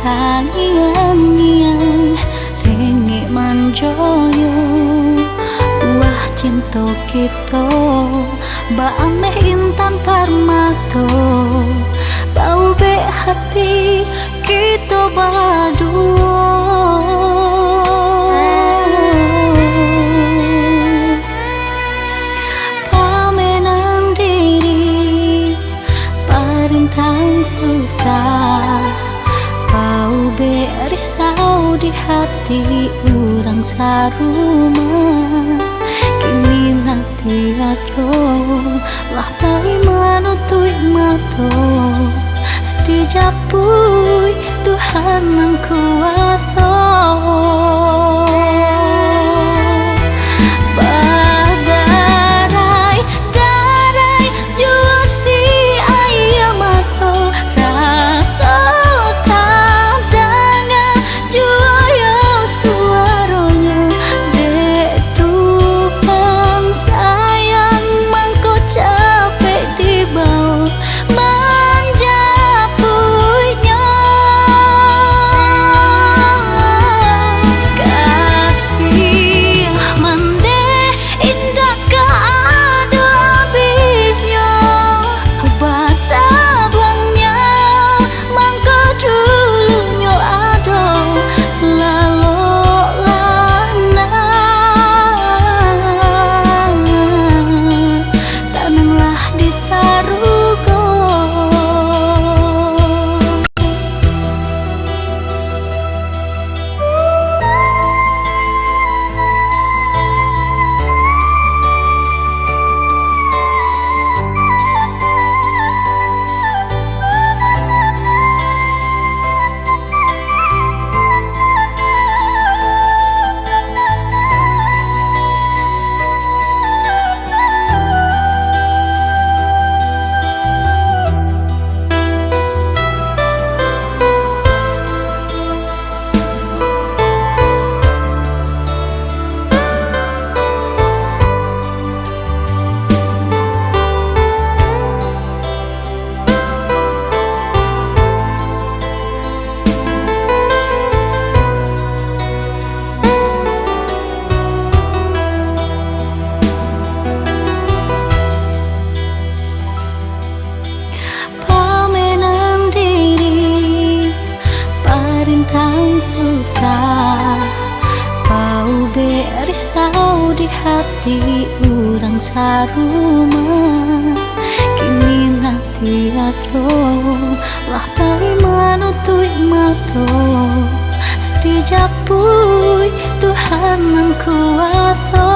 tangian-ngian rengek manjoyo wah cinta kita baang meh intan parmato bau be hati kita berdua pamenang diri parintang susah bau be risau di hati urang sarumah kini nanti ado lah pai manutui mato dijapui Tuhan yang kuasa badarai darai jua si ayam mato rasa tadanga jua ya suaranya dek Tuhan sayang mangko capek di bawah susah bau be risau di hati urang sarumah kini nanti ado lah pai manutui mato dijapui Tuhan yang kuasa